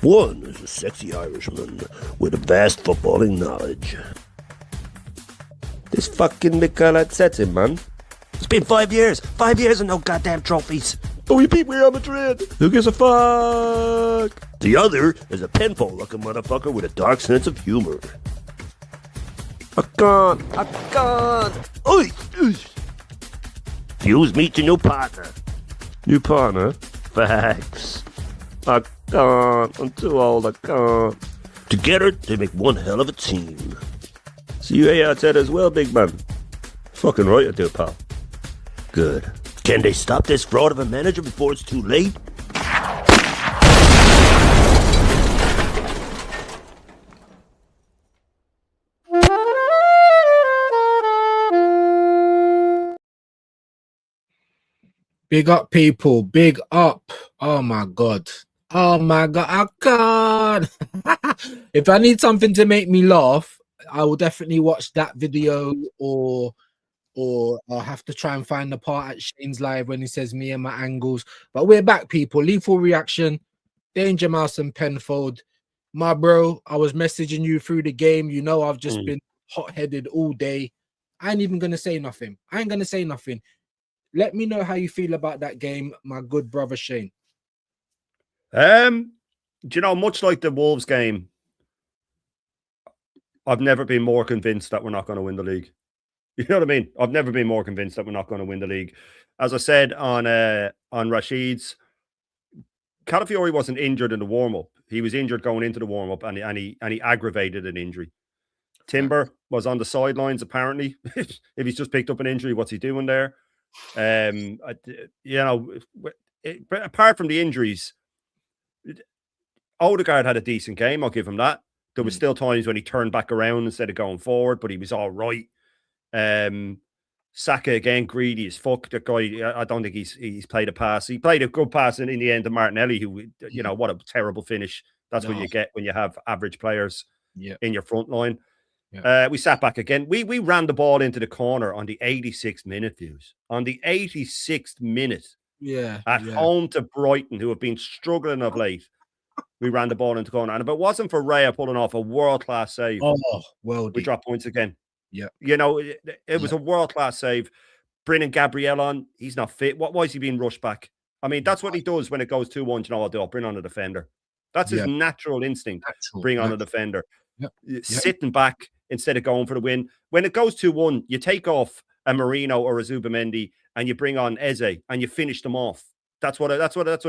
One is a sexy Irishman with a vast footballing knowledge. This fucking Mikel sets him, man. It's been 5 years. 5 years and no goddamn trophies. But we beat Real Madrid. Who gives a fuck? The other is a pinfall-looking motherfucker with a dark sense of humor. I can't. Oi! Fuse, meet your new partner. New partner? Facts. I can't. I'm too old. I can't. Together, they make one hell of a team. See you outside as well, big man. Fucking right I do, pal. Good. Can they stop this fraud of a manager before it's too late? Big up, people. Big up. Oh my God. I can't. If I need something to make me laugh, I will definitely watch that video, or I'll have to try and find the part at Shane's live when he says me and my angles. But we're back, people. Lethal Reaction, Danger Mouse and Penfold. My bro, I was messaging you through the game. You know, I've just been hot-headed all day. I ain't even going to say nothing. Let me know how you feel about that game, my good brother Shane. Do you know, much like the Wolves game, I've never been more convinced that we're not going to win the league. You know what I mean? I've never been more convinced that we're not going to win the league. As I said on Rashid's, Calafiori wasn't injured in the warm-up. He was injured going into the warm-up, and he aggravated an injury. Timber was on the sidelines, apparently. If he's just picked up an injury, what's he doing there? Apart from the injuries, Odegaard had a decent game. I'll give him that. There was still times when he turned back around instead of going forward, but he was all right. Saka again, greedy as fuck. That guy, I don't think he's played a pass. He played a good pass in the end to Martinelli, who, you know, what a terrible finish. That's what you get when you have average players in your front line. We sat back again. We ran the ball into the corner on the 86th minute, views. On the 86th minute. At home to Brighton, who have been struggling of late. We ran the ball into the corner. And if it wasn't for Raya pulling off a world-class save, we dropped points again. You know, it was a world-class save. Bringing Gabriel on, he's not fit. Why is he being rushed back? I mean, that's what he does when it goes 2-1. You know, I'll bring on a defender. That's his natural instinct. Bring on a defender. Sitting back instead of going for the win. When it goes 2-1, you take off a Marino or a Zubamendi and you bring on Eze and you finish them off. That's what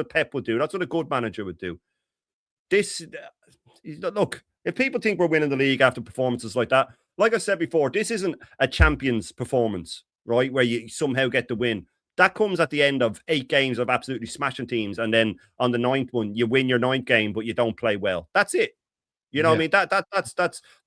Pep would do. That's what a good manager would do. Look, if people think we're winning the league after performances like that, like I said before, this isn't a champions performance, right? Where you somehow get the win. That comes at the end of 8 games of absolutely smashing teams, and then on the 9th one, you win your 9th game, but you don't play well. That's it. You know what I mean?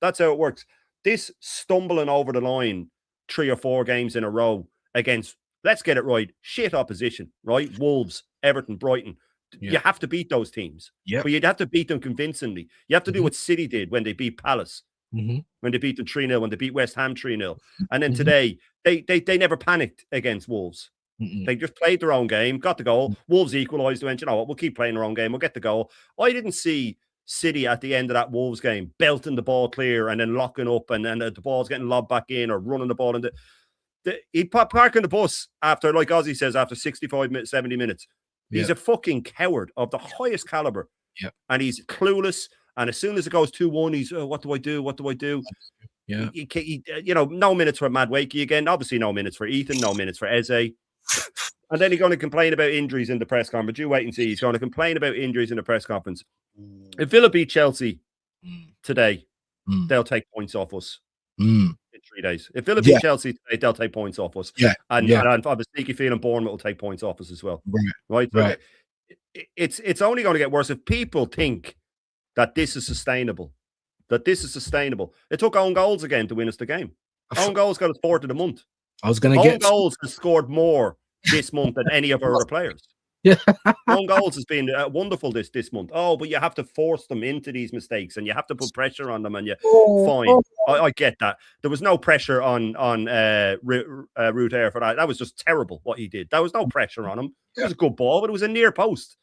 That's how it works. This stumbling over the line 3 or 4 games in a row against, let's get it right, shit opposition, right? Wolves, Everton, Brighton. You have to beat those teams. But you'd have to beat them convincingly. You have to do what City did when they beat Palace. When they beat them 3-0, when they beat West Ham 3-0. And then today, they never panicked against Wolves. They just played their own game, got the goal. Wolves equalised, went, you know what, we'll keep playing our own game, we'll get the goal. I didn't see City at the end of that Wolves game belting the ball clear and then locking up and then the ball's getting lobbed back in or running the ball. He parking the bus after, like Ozzy says, after 65 minutes, 70 minutes. He's a fucking coward of the highest caliber. And he's clueless. And as soon as it goes 2-1, he's, what do I do? What do I do? You know, no minutes for Mad Wakey again. Obviously, no minutes for Ethan, no minutes for Eze. And then he's going to complain about injuries in the press conference. You wait and see. He's going to complain about injuries in the press conference. If Villa beat Chelsea today, they'll take points off us in 3 days. If Villa beat Chelsea today, they'll take points off us. And I have a sneaky feeling Bournemouth will take points off us as well. Right? It's only going to get worse if people think that this is sustainable. It took own goals again to win us the game. Own goals got us 4th of the month. Own goals has scored more this month than any of our other players. Own goals has been wonderful this month. Oh, but you have to force them into these mistakes and you have to put pressure on them. And I get that. There was no pressure on Ruud Air for that. That was just terrible what he did. There was no pressure on him. It was a good ball, but it was a near post.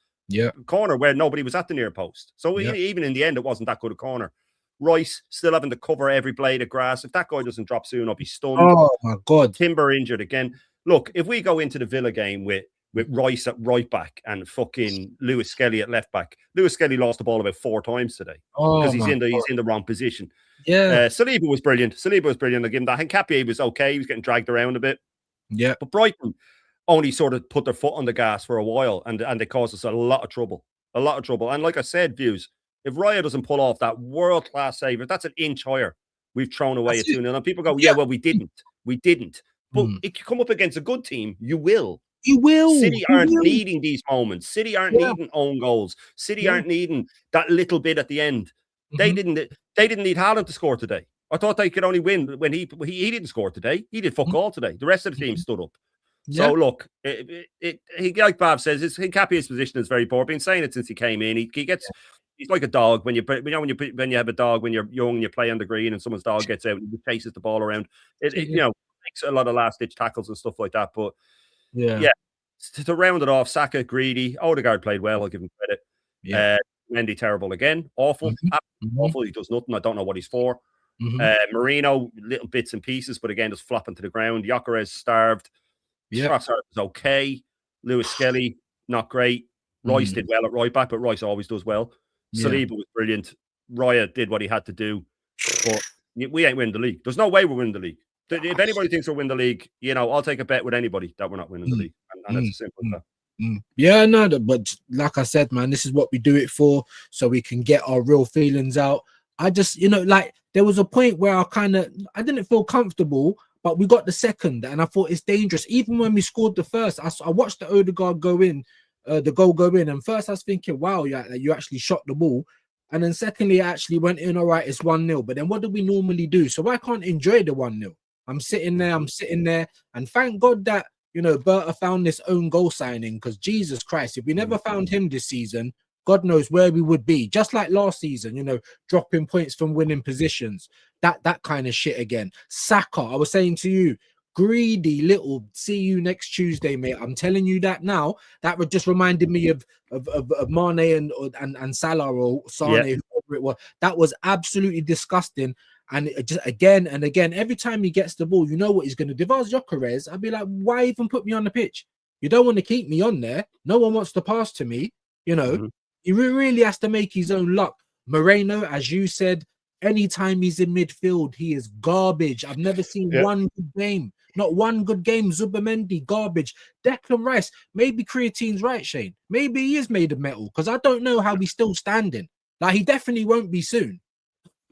corner where nobody was at the near post. So even in the end, it wasn't that good a corner. Rice still having to cover every blade of grass. If that guy doesn't drop soon, I'll be stunned. Oh my God. Timber injured again. Look, if we go into the Villa game with Rice at right back and fucking Lewis Skelly at left back, Lewis Skelly lost the ball about 4 times today because he's in the wrong position. Yeah. Saliba was brilliant. I give him that. Hincapié was okay. He was getting dragged around a bit. Yeah. But Brighton only sort of put their foot on the gas for a while and they caused us a lot of trouble. And like I said, Views, if Raya doesn't pull off that world-class save, if that's an inch higher, we've thrown away a 2-0. And people go, well, we didn't. But if you come up against a good team, you will. You will. City aren't needing these moments. City aren't needing own goals. City aren't needing that little bit at the end. They didn't need Haaland to score today. I thought they could only win when he didn't score today. He did fuck all today. The rest of the team stood up. So look, like Bav says, Hincapié's position is very poor. I've been saying it since he came in. He's like a dog when you have a dog when you're young and you play on the green and someone's dog gets out and he chases the ball around. Makes a lot of last ditch tackles and stuff like that. But to round it off, Saka greedy. Odegaard played well. I'll give him credit. Mendy terrible again. Awful. Awful. He does nothing. I don't know what he's for. Marino, little bits and pieces, but again, just flopping to the ground. Gyökeres starved. Trossard was okay. Lewis Skelly, not great. Rice did well at right back, but Rice always does well. Saliba was brilliant. Raya did what he had to do. But we ain't winning the league. There's no way we're winning the league. If anybody thinks we'll win the league, I'll take a bet with anybody that we're not winning the league. And that's as simple as that. Yeah, no, but like I said, man, this is what we do it for, so we can get our real feelings out. I just, like there was a point where I didn't feel comfortable, but we got the second, and I thought it's dangerous. Even when we scored the first, I watched the Odegaard go in, the goal go in, and first I was thinking, wow, you actually shot the ball. And then secondly, I actually went in, all right, it's 1-0. But then what do we normally do? So I can't enjoy the 1-0. I'm sitting there, and thank God that, Berta found this own goal signing, because Jesus Christ, if we never found him this season, God knows where we would be. Just like last season, dropping points from winning positions, that kind of shit again. Saka, I was saying to you, greedy little, see you next Tuesday, mate. I'm telling you that now. That just reminded me of Mane and Salah or Sane, whoever it was. That was absolutely disgusting. And it just again and again, every time he gets the ball, you know what he's going to do. If I was Gyökeres, I'd be like, why even put me on the pitch? You don't want to keep me on there. No one wants to pass to me. He really has to make his own luck. Moreno, as you said, anytime he's in midfield, he is garbage. I've never seen one good game. Not one good game. Zubimendi, garbage. Declan Rice, maybe creatine's right, Shane. Maybe he is made of metal, because I don't know how he's still standing. Like, he definitely won't be soon.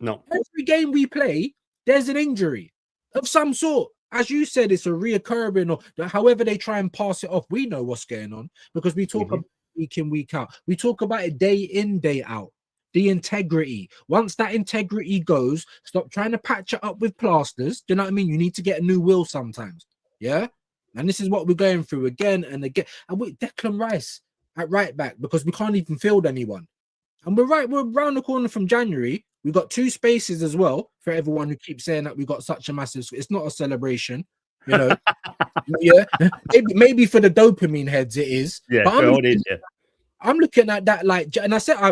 No. Every game we play, there's an injury of some sort. As you said, it's a reoccurring, or however they try and pass it off. We know what's going on, because we talk about week in, week out. We talk about it day in, day out. The integrity. Once that integrity goes, stop trying to patch it up with plasters. Do you know what I mean? You need to get a new will sometimes. Yeah? And this is what we're going through again and again. And with Declan Rice at right back, because we can't even field anyone. And we're around the corner from January. We've got 2 spaces as well, for everyone who keeps saying that we got such a massive. It's not a celebration, Yeah, maybe for the dopamine heads it is. Yeah, but it is. Yeah. I'm looking at that and I said, I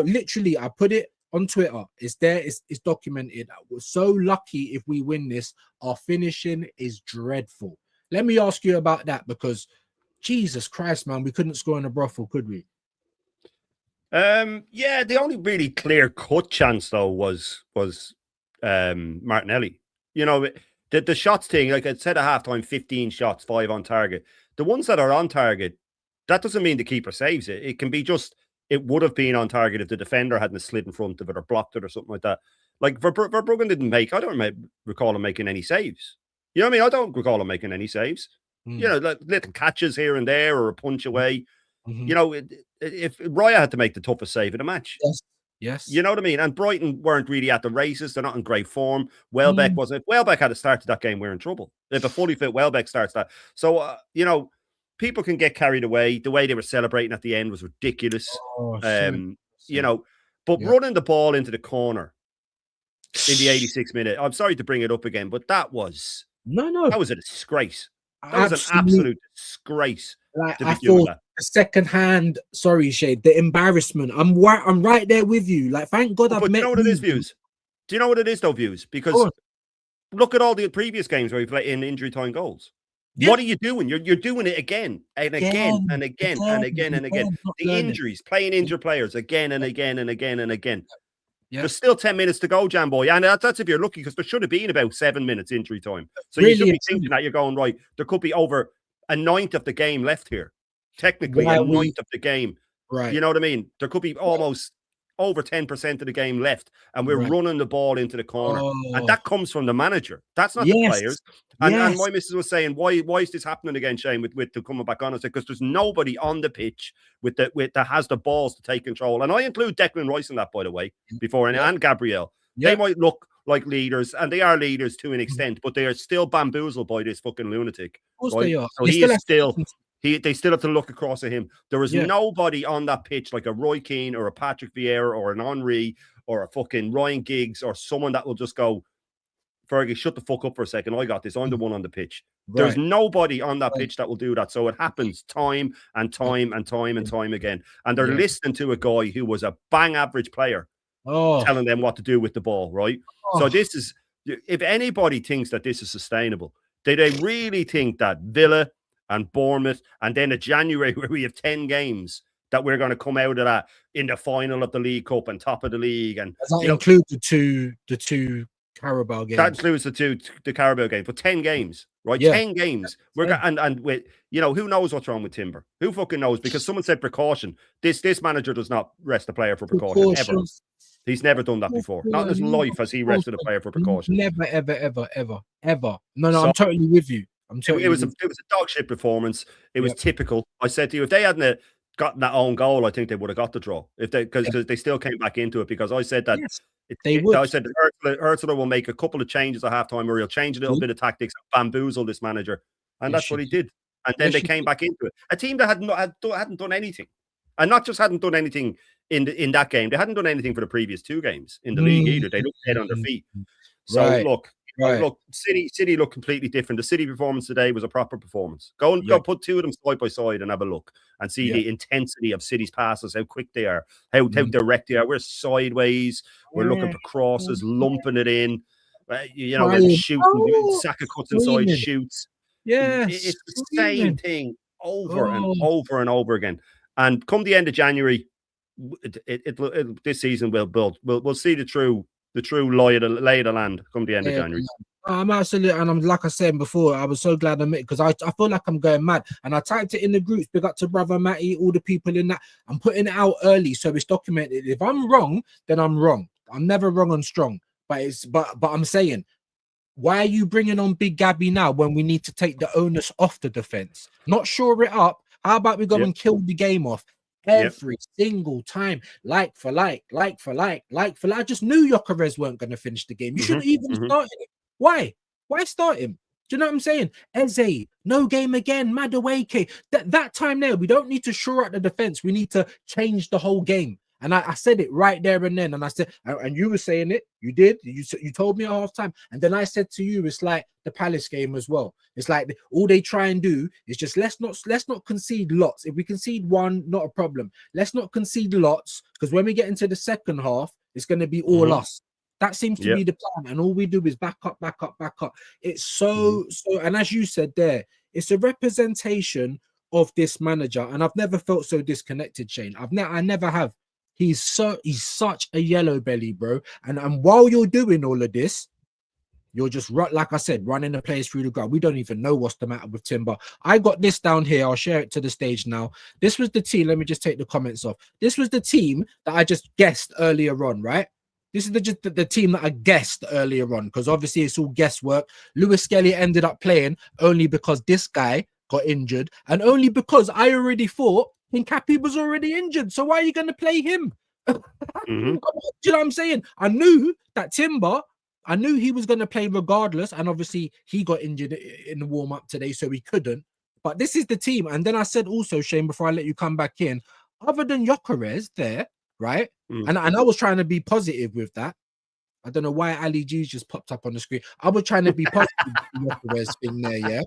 put it on Twitter. It's there. It's documented. We're so lucky if we win this. Our finishing is dreadful. Let me ask you about that, because Jesus Christ, man, we couldn't score in a brothel, could we? Yeah, the only really clear cut chance though was Martinelli. The shots thing, like I said at halftime, 15 shots, 5 on target. The ones that are on target, that doesn't mean the keeper saves it. It can be just, it would have been on target if the defender hadn't slid in front of it or blocked it or something like that. Like Verbruggen didn't I don't recall him making any saves. You know what I mean? I don't recall him making any saves. Like little catches here and there or a punch away. If Raya had to make the toughest save of the match. Yes. You know what I mean? And Brighton weren't really at the races. They're not in great form. Welbeck wasn't. If Welbeck had started that game, we're in trouble. If a fully fit Welbeck starts that. So, people can get carried away. The way they were celebrating at the end was ridiculous. Running the ball into the corner in the 86th minute. I'm sorry to bring it up again, but that was that was a disgrace. That was an absolute disgrace to be doing that. the second-hand, sorry, Shade, the embarrassment. I'm right there with you. Like, thank God I've But met you know what it is, you. Views? Do you know what it is, though, Views? Because look at all the previous games where we've let in injury time goals. Yeah. What are you doing? You're doing it again and again and again and again and again. The injuries, playing injured players again and again and again and again. Yeah. There's still 10 minutes to go, Jam Boy. And that's if you're lucky, because there should have been about 7 minutes injury time. So you should be thinking that you're going, right, there could be over a ninth of the game left here. Technically, a ninth of the game. Right. You know what I mean? There could be almost over 10% of the game left, and we're running the ball into the corner. And that comes from the manager. That's not the players. And my missus was saying, why is this happening again, Shane, with coming back on? I said, because there's nobody on the pitch that has the balls to take control. And I include Declan Rice in that, by the way, before, and Gabriel. They might look like leaders, and they are leaders to an extent, but they are still bamboozled by this fucking lunatic. Of course they are. So they still have to look across at him. There is nobody on that pitch like a Roy Keane or a Patrick Vieira or an Henry or a fucking Ryan Giggs or someone that will just go, Fergie, shut the fuck up for a second. I got this. I'm the one on the pitch. There's nobody on that pitch that will do that. So it happens time and time and time and time again. And they're listening to a guy who was a bang average player telling them what to do with the ball, right? So this is, if anybody thinks that this is sustainable, they really think that Villa and Bournemouth, and then a January where we have 10 games, that we're going to come out of that in the final of the League Cup and top of the league. And does that include the two Carabao games? That includes the Carabao games, but 10 games, right? 10 games. And with, you know, who knows what's wrong with Timber? Who fucking knows? Because someone said precaution. This manager does not rest a player for precaution ever. He's never done that before. Not in his life has he rested a player for precaution. Never, ever. No, I'm totally with you. It was a dog shit performance. It was typical. I said to you, if they hadn't gotten that own goal, I think they would have got the draw. Because they still came back into it, because I said that I said Ursula will make a couple of changes at halftime, or he'll change a little bit of tactics and bamboozle this manager, and that's what he did. And then they came back into it. A team that hadn't done anything, and not just hadn't done anything in that game. They hadn't done anything for the previous 2 games in the league either. They looked dead on their feet. So look, City look completely different. The City performance today was a proper performance. Go put 2 of them side by side and have a look and see the intensity of City's passes, how quick they are, how direct they are. We're sideways, we're looking for crosses, lumping it in. You know, shooting, Saka cuts inside, shoots. It's the same thing over and over and over again. And come the end of January, this season we'll see the true lay of the land come the end of January. I'm absolutely, and I'm like I said before, I was so glad I met, because I feel like I'm going mad, and I typed it in the groups. Big up to brother Matty, all the people in that. I'm putting it out early so it's documented. If I'm wrong, then I'm wrong. I'm never wrong and strong, but I'm saying, why are you bringing on Big Gabby now when we need to take the onus off the defense? Not shore it up. How about we go and kill the game off? Every single time, like for like. I just knew Gyökeres weren't going to finish the game. You shouldn't even start him. Why start him? Do you know what I'm saying? Eze, no game again. Madueke. That time there, we don't need to shore up the defense. We need to change the whole game. And I said it right there and then. And I said, and you were saying it. You did. You told me at halftime. And then I said to you, it's like the Palace game as well. It's like all they try and do is just let's not concede lots. If we concede 1, not a problem. Let's not concede lots, because when we get into the second half, it's going to be all us. That seems to be the plan. And all we do is back up. It's so. And as you said there, it's a representation of this manager. And I've never felt so disconnected, Shane. I never have. He's such a yellow belly, bro. And while you're doing all of this, you're just, like I said, running the players through the ground. We don't even know what's the matter with Timber. I got this down here. I'll share it to the stage now. This was the team. Let me just take the comments off. This was the team that I just guessed earlier on, right? This is the team that I guessed earlier on, because obviously it's all guesswork. Lewis Skelly ended up playing only because this guy got injured, and only because I already thought Hincapié was already injured. So why are you going to play him? Do you know what I'm saying? I knew that Timber, I knew he was going to play regardless. And obviously he got injured in the warm-up today, so he couldn't. But this is the team. And then I said also, Shane, before I let you come back in, other than Gyökeres there, right? And I was trying to be positive with that. I don't know why Ali G's just popped up on the screen. I was trying to be positive with the Gyökeres thing there, yeah?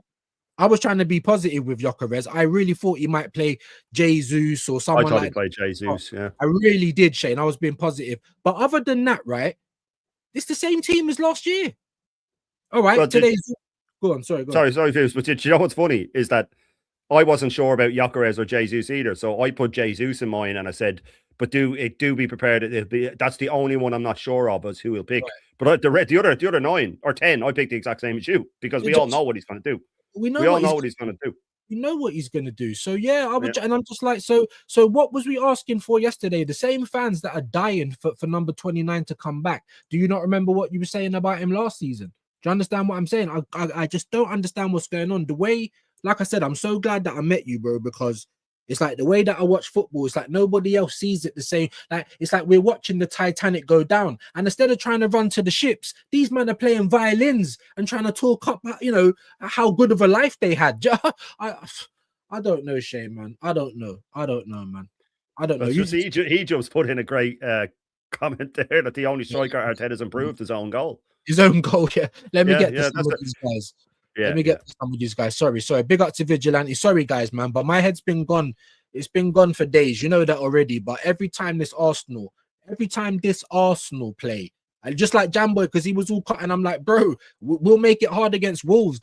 I was trying to be positive with Gyökeres. I really thought he might play Jesus or I someone thought he like played Jesus. Yeah. I really did, Shane. I was being positive. But other than that, right, it's the same team as last year. All right, Well, today's go on. Sorry, Fibs, but do you know what's funny is that I wasn't sure about Gyökeres or Jesus either, so I put Jesus in mine, and I said, but do be prepared. That's the only one I'm not sure of as who he'll pick. Right. But the other 9 or 10, I picked the exact same as you because we all know what he's going to do. We all know what he's going to do. We know what he's going to do. So yeah, Yeah. and I'm just like, so what was we asking for yesterday? The same fans that are dying for number 29 to come back. Do you not remember what you were saying about him last season? Do you understand what I'm saying? I just don't understand what's going on. The way, like I said, I'm so glad that I met you, bro, because it's like the way that I watch football, it's like nobody else sees it the same. Like it's like we're watching the Titanic go down, and instead of trying to run to the ships, these men are playing violins and trying to talk up, you know, how good of a life they had. I don't know, Shane, man. I don't know, man. I don't know. He just put in a great comment there that the only striker Arteta's improved his own goal. His own goal, yeah. Let me get to some of these guys. Let me get to some of these guys. Sorry. Big up to Vigilante. Sorry, guys, man, but my head's been gone. It's been gone for days. You know that already. But every time this Arsenal play, and just like Jamboy, because he was all cut, and I'm like, bro, we'll make it hard against Wolves.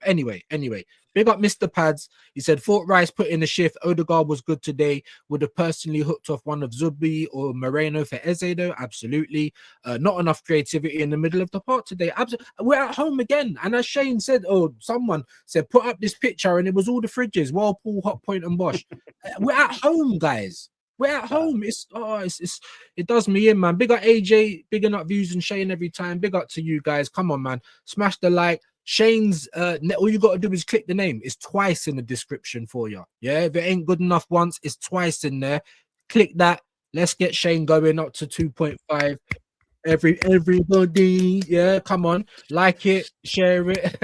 Anyway. Big up Mr. Pads. He said, thought Rice put in the shift. Odegaard was good today. Would have personally hooked off one of Zubi or Moreno for Eze, though. Absolutely. Not enough creativity in the middle of the park today. We're at home again. And as Shane said, or someone said, put up this picture, and it was all the fridges, Whirlpool, Hot Point, and Bosch. We're at home, guys. We're at home. It does me in, man. Big up AJ, bigging up Views and Shane every time. Big up to you guys. Come on, man. Smash the like. Shane's all you got to do is click the name. It's twice in the description for you. Yeah, if it ain't good enough once, it's twice in there. Click that. Let's get Shane going up to 2.5. Everybody, yeah, come on, like it, share it.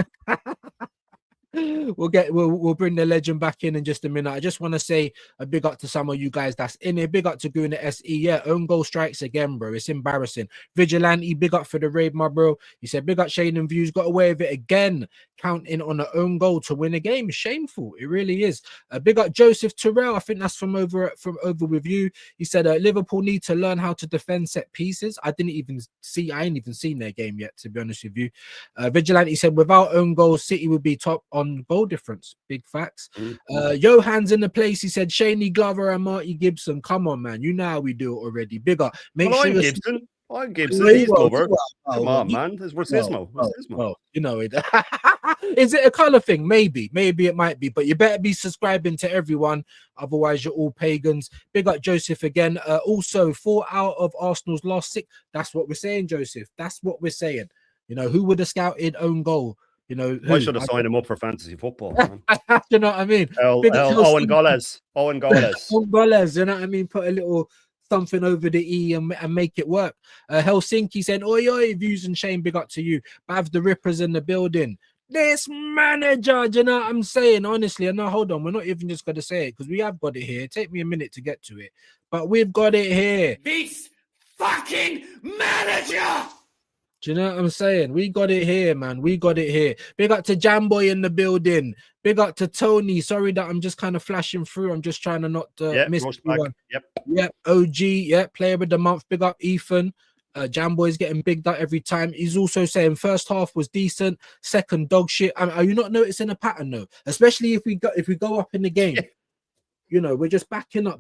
We'll bring the legend back in just a minute. I just want to say a big up to some of you guys that's in here. Big up to Goon the SE. Yeah, own goal strikes again, bro. It's embarrassing. Vigilante, big up for the raid, my bro. He said big up Shane and Views. Got away with it again. Counting on an own goal to win a game. Shameful. It really is. Big up Joseph Terrell. I think that's from over with you. He said Liverpool need to learn how to defend set pieces. I ain't even seen their game yet, to be honest with you. Vigilante said without own goals, City would be top on goal difference. Big facts. Johan's in the place. He said Shaney Glover and Marty Gibson. Come on, man. You know how we do it already. Big up. I'm Gibson. He's Glover. Come on, man. There's racismo. Well, you know it. Is it a color thing? Maybe it might be, but you better be subscribing to everyone, otherwise you're all pagans. Big up Joseph again. Also 4 out of Arsenal's last 6. That's what we're saying, Joseph. That's what we're saying. You know, who would have scouted own goal? You know, I should have signed him up for fantasy football, man. You know what I mean? Owen Goles. Owen Goles, you know what I mean? Put a little something over the E and make it work. Helsinki said, oi, Views and Shane, big up to you. Bav the Rippers in the building. This manager, do you know what I'm saying? Honestly, no, hold on. We're not even just going to say it because we have got it here. Take me a minute to get to it, but we've got it here. This fucking manager! Do you know what I'm saying? We got it here, man. We got it here. Big up to Jamboy in the building. Big up to Tony. Sorry that I'm just kind of flashing through. I'm just trying to not miss one. Yep. OG. Yep. Player of the month. Big up Ethan. Jamboy's getting bigged up every time. He's also saying first half was decent, second dog shit. Are you not noticing a pattern though? Especially if we go up in the game. You know, we're just backing up.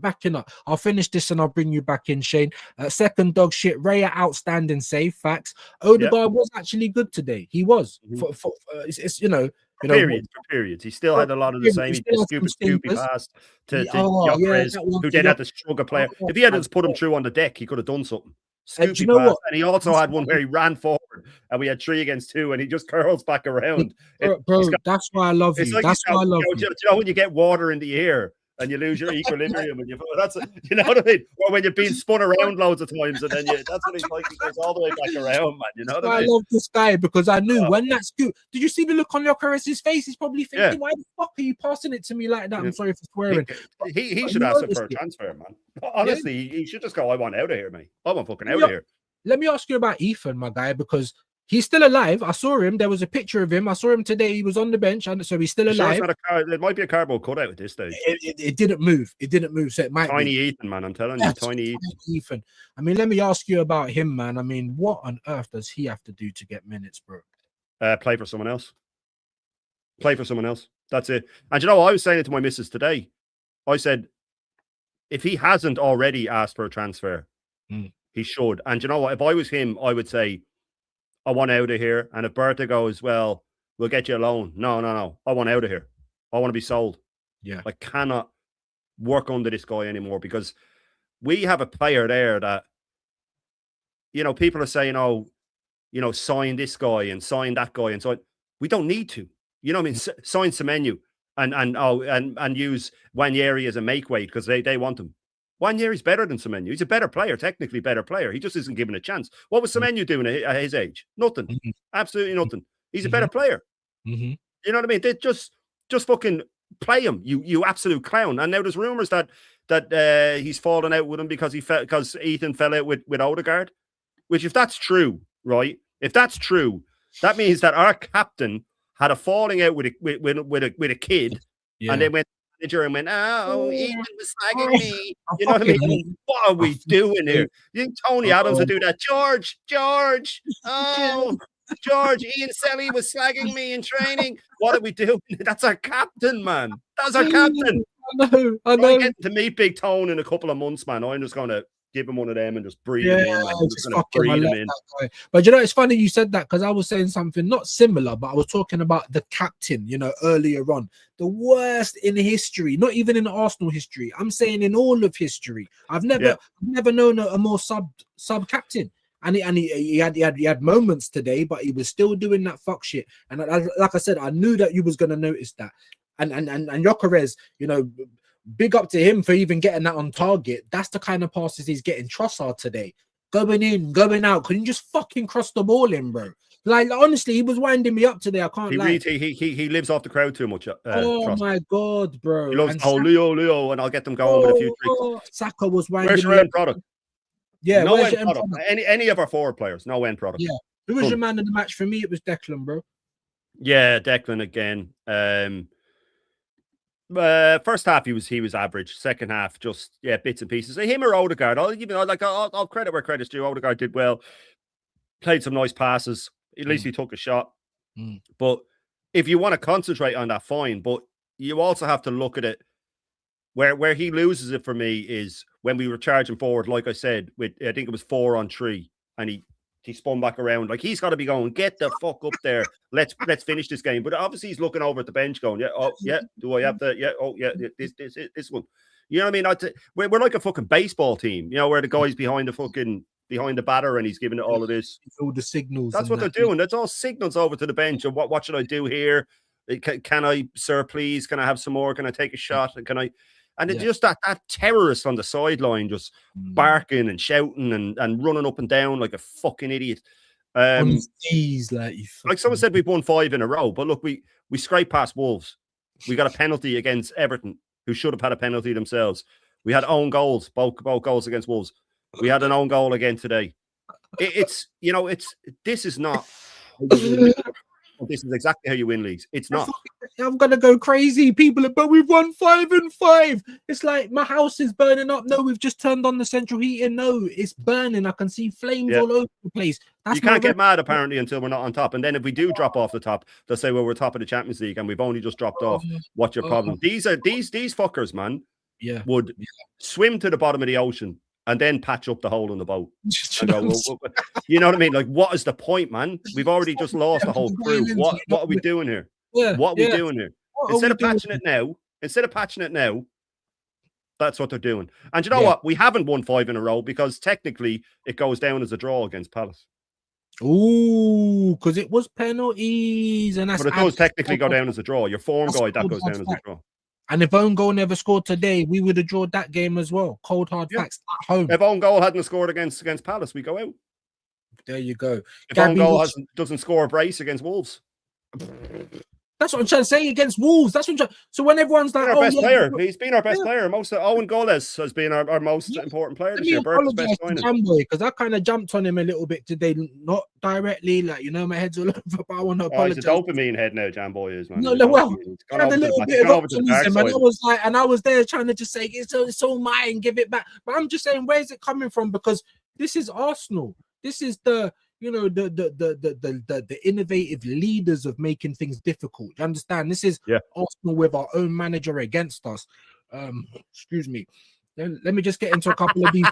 I'll finish this and I'll bring you back in, Shane. Second dog shit. Raya outstanding save. Facts. Odegaard was actually good today. He was. It's periods. He still had a lot of the same. He stupid pass to Gyökeres, who then had to struggle player. If he hadn't put him through on the deck, he could have done something. Scoopy pass. And he also had one where he ran forward and we had 3 against 2 and he just curls back around. Bro, that's why I love you. That's why I love you. Do you know when you get water in the ear and you lose your equilibrium and you know what I mean? Or when you're being spun around loads of times and then that's what he's like. He goes all the way back around, man. You know what I mean? I love this guy because I knew when that scoop. Did you see the look on Gyökeres' face? He's probably thinking, why the fuck are you passing it to me like that? I'm sorry for swearing. He should ask him for a transfer, man. Honestly, he should just go, I want out of here, mate. I want fucking out of here. Let me ask you about Ethan, my guy, because He's still alive. I saw him. There was a picture of him. I saw him today. He was on the bench, and so he's still Sure, alive. it's not it might be a cardboard cutout at this stage. It didn't move. It didn't move. So it might Tiny be. Ethan, man. I'm telling you, Tiny Ethan. I mean, let me ask you about him, man. I mean, what on earth does he have to do to get minutes, bro? Play for someone else. Play for someone else. That's it. And you know, I was saying it to my missus today. I said, if he hasn't already asked for a transfer, he should. And you know what? If I was him, I would say, I want out of here. And if Bertha goes, well, we'll get you a loan. No. I want out of here. I want to be sold. Yeah. I cannot work under this guy anymore because we have a player there that, you know, people are saying, oh, you know, sign this guy and sign that guy. And so we don't need to. You know what I mean? Sign Semenyo and use Wanyeri as a make weight because they want him. Wanyeri's better than Semenyo. He's a better player, technically better player. He just isn't given a chance. What was Semenyo doing at his age? Nothing. Absolutely nothing. He's a better player. You know what I mean? They just fucking play him, you absolute clown. And now there's rumors that he's fallen out with him because Ethan fell out with Odegaard. Which, if that's true, right? If that's true, that means that our captain had a falling out with a kid, and they went to the manager and went, "Oh, Ethan was slagging me." You know what I mean? What are we doing here? You think Tony Adams would do that? George, oh, George, Ian Selly was slagging me in training. What are we doing? That's our captain, man. That's our captain. I know. I'm getting to meet Big Tone in a couple of months, man. I'm just going to give him one of them and just breathe him in. Breathe him in. But you know, it's funny you said that because I was saying something not similar, but I was talking about the captain, you know, earlier on. The worst in history, not even in Arsenal history. I'm saying in all of history. I've never known a more sub captain. And he had moments today, but he was still doing that fuck shit. And like I said, I knew that you was gonna notice that. And Gyökeres, you know, big up to him for even getting that on target. That's the kind of passes he's getting. Trossard today, going in, going out. Couldn't just fucking cross the ball in, bro. Like honestly, he was winding me up today. I can't lie. He lives off the crowd too much. Trossard. My god, bro. He loves Leo, and I'll get them going with a few tricks. Saka was winding. Where's your end product? Yeah, no end product. Any of our forward players, no end product. Yeah. Who was your man in the match? For me, it was Declan, bro. Yeah, Declan again. First half he was average. Second half, just bits and pieces. Him or Odegaard. I'll credit where credit's due. Odegaard did well, played some nice passes. At least he took a shot. But if you want to concentrate on that, fine. But you also have to look at it. Where he loses it for me is when we were charging forward, like I said, with I think it was 4-on-3, and he spun back around. Like he's got to be going, get the fuck up there. Let's finish this game. But obviously he's looking over at the bench going, do I have to? This one. You know what I mean? We're like a fucking baseball team, you know, where the guy's behind the batter and he's giving it all of this. All the signals. That's what they're doing. That's all signals over to the bench. And what should I do here? Can I, sir, please? Can I have some more? Can I take a shot? Can I? And it's just that terrorist on the sideline just barking and shouting and running up and down like a fucking idiot. Like someone said, we've won 5 in a row. But look, we scraped past Wolves. We got a penalty against Everton, who should have had a penalty themselves. We had own goals, both goals against Wolves. We had an own goal again today. This is not... This is exactly how you win leagues. It's not. I'm gonna go crazy, people. But we've won 5 and 5. It's like my house is burning up. No, we've just turned on the central heating. No, it's burning. I can see flames all over the place. You can't get mad apparently until we're not on top. And then if we do drop off the top, they'll say, "Well, we're top of the Champions League and we've only just dropped off. What's your problem?" These fuckers, man. Would swim to the bottom of the ocean and then patch up the hole in the boat. And go, you know what I mean? Like, what is the point, man? We've already just lost the whole crew. What are we doing here? What are we doing here? Instead of patching it now, that's what they're doing. And you know what? We haven't won 5 in a row because technically it goes down as a draw against Palace. Ooh, because it was penalties. But it does technically go down as a draw. Your form guide, that goes down as a draw. And if Own Goal never scored today, we would have drawn that game as well. Cold hard facts at home. If Own Goal hadn't scored against Palace, we go out. There you go. If Own Goal doesn't score a brace against Wolves. That's what I'm trying to say against Wolves. That's what I'm trying. So when everyone's like, Our "Oh best yeah, player. He's been our best player. Most of Owen Gullis has been our most important player let this me year. Burke's apologize best to signing. Jamboy because I kind of jumped on him a little bit today, not directly, like my head's all over, but I want to Oh, he's a apologize. dopamine head now, Jamboy is, man. No, He's no, well, gone had a over to little the, bit of over to the dark optimism, and side. I was there trying to just say it's all mine, give it back. But I'm just saying, where is it coming from? Because this is Arsenal. This is the the innovative leaders of making things difficult. You understand? This is Arsenal with our own manager against us. Excuse me. Let me just get into a couple of these.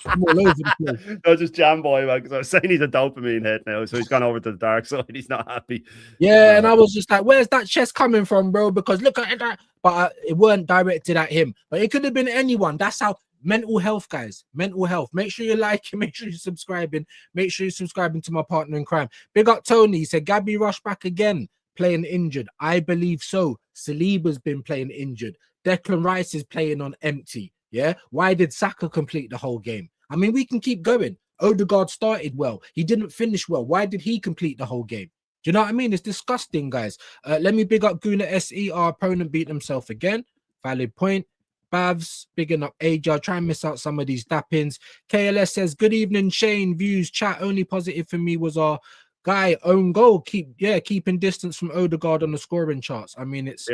I'm all over the place. No, just Jamboy, man, because I was saying he's a dopamine head now, so he's gone over to the dark side. He's not happy. Yeah, and I was just like, where's that chest coming from, bro? Because look at that. But it weren't directed at him. But it could have been anyone. That's how mental health, guys. Mental health. Make sure you like it. Make sure you're subscribing. Make sure you're subscribing to my partner in crime. Big up Tony. He said, Gabby Rush back again, playing injured. I believe so. Saliba's been playing injured. Declan Rice is playing on empty. Yeah. Why did Saka complete the whole game? I mean, we can keep going. Odegaard started well. He didn't finish well. Why did he complete the whole game? Do you know what I mean? It's disgusting, guys. Let me big up Guna SE. Our opponent beat himself again. Valid point. Bavs, bigging up AJ. I'll try and miss out some of these dappings. KLS says, good evening, Shane. Views, chat. Only positive for me was our guy own goal. Keeping distance from Odegaard on the scoring charts. I mean, it's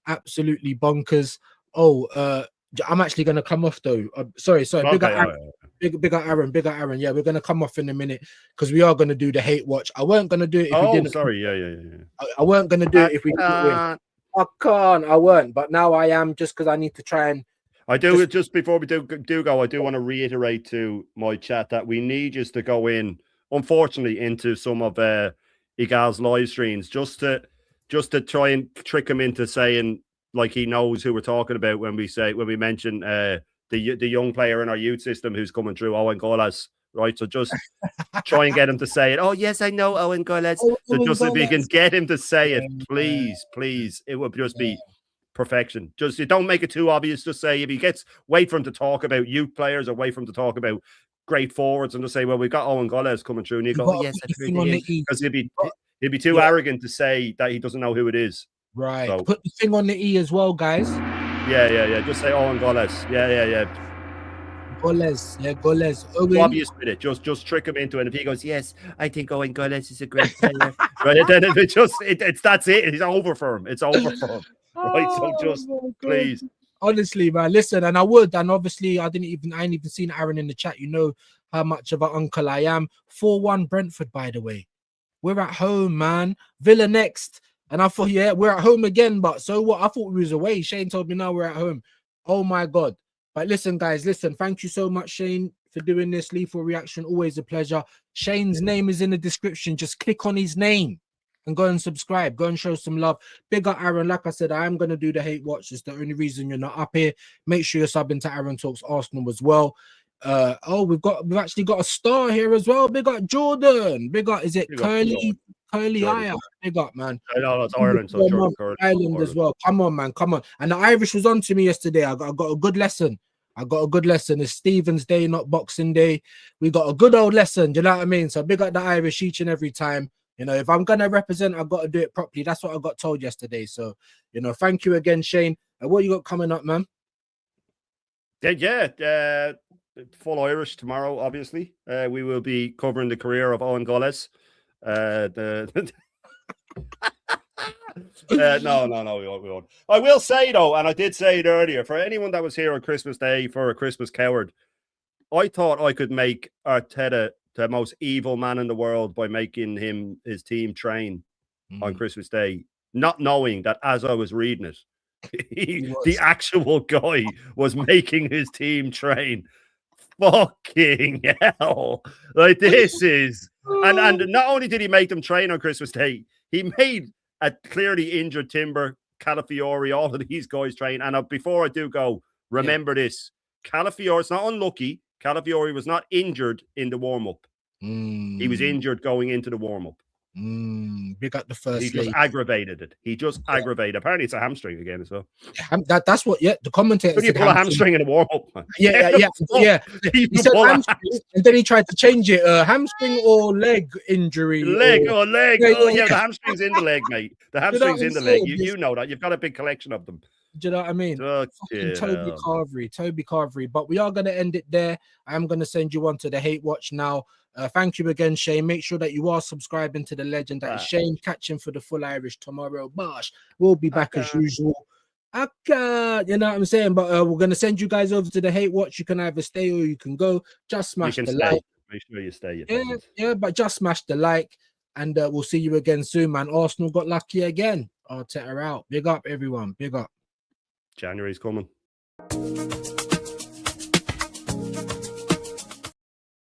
absolutely bonkers. I'm actually going to come off though. Sorry. Okay, Big up Aaron. Yeah, we're going to come off in a minute because we are going to do the hate watch. I weren't going to do it if we didn't. Sorry. Yeah. I weren't going to do it if we didn't win. I weren't, but now I am just because I need to try and. I do just before we do go. I do want to reiterate to my chat that we need just to go in, unfortunately, into some of Igal's live streams just to try and trick him into saying like he knows who we're talking about when we mention the young player in our youth system who's coming through, Owen Golas, right? So just try and get him to say it. Oh yes, I know Owen Golas. So just if you can get him to say it, please, it would just be perfection. Just you don't make it too obvious. Just say if he gets wait for him to talk about youth players or wait for him to talk about great forwards and just say, well, we've got Owen Golas coming through, and you go, oh, yes, that's because he'd be too arrogant to say that he doesn't know who it is. Right. So, put the thing on the E as well, guys. Yeah. Just say Owen Golas. Yeah. Goles. Obvious with it. Just trick him into it. And if he goes, yes, I think Owen Golas is a great player. Right. Then it's that's it. It's over for him. It's over for him. Right. So just please. Honestly, man, listen, and I would, and obviously I ain't even seen Aaron in the chat. You know how much of an uncle I am. 4-1 Brentford, by the way. We're at home, man. Villa next. And I thought, yeah, we're at home again, but so what? I thought we was away. Shane told me now we're at home. Oh my God. But listen, guys, thank you so much, Shane, for doing this. Lethal Reaction, always a pleasure. Shane's name is in the description. Just click on his name and go and subscribe. Go and show some love. Big up Aaron. Like I said, I am going to do the hate watch. It's the only reason you're not up here. Make sure you're subbing to Aaron Talks Arsenal as well. We've actually got a star here as well. Big up Jordan. Big up, is it Curly Aya? Big up, man. I know it's Ireland, so Jordan Ireland as well. Come on, man. Come on. And the Irish was on to me yesterday. I got a good lesson. It's Stephen's Day, not Boxing Day. We got a good old lesson. Do you know what I mean? So big up the Irish each and every time. You know, if I'm gonna represent, I've got to do it properly. That's what I got told yesterday. So, you know, thank you again, Shane. What you got coming up, man? Yeah. Full Irish tomorrow, obviously. We will be covering the career of Owen Golas. No, we won't. I will say though, and I did say it earlier, for anyone that was here on Christmas Day for a Christmas coward, I thought I could make Arteta the most evil man in the world by making his team train on Christmas Day, not knowing that as I was reading it, the actual guy was making his team train. Fucking hell. Like this is and not only did he make them train on Christmas Day, he made a clearly injured Timber, Calafiori, all of these guys train. And before I do go, remember this. Calafiori, it's not unlucky. Calafiori was not injured in the warm-up. He was injured going into the warm-up. Big up the He first just lady. aggravated it. He just aggravated. Apparently, it's a hamstring again as well. That's what. Yeah, the commentator Could you said pull a hamstring in a warm up? Yeah. He said hamstring, and then he tried to change it. Hamstring or leg injury. Leg. Or, Yeah, the hamstring's in the leg, mate. The hamstring's in the leg. saying? You know that. You've got a big collection of them. Do you know what I mean? Fucking Toby Carvery. But we are going to end it there. I'm going to send you on to the hate watch now. Thank you again, Shane. Make sure that you are subscribing to the legend. That is Shane. Catch him for the full Irish tomorrow. Bosh. We'll be back as usual. You know what I'm saying? But we're going to send you guys over to the hate watch. You can either stay or you can go. Just smash the like. Make sure you stay. Yeah, but just smash the like. And we'll see you again soon, man. Arsenal got lucky again. Arteta out. Big up, everyone. Big up. January's coming.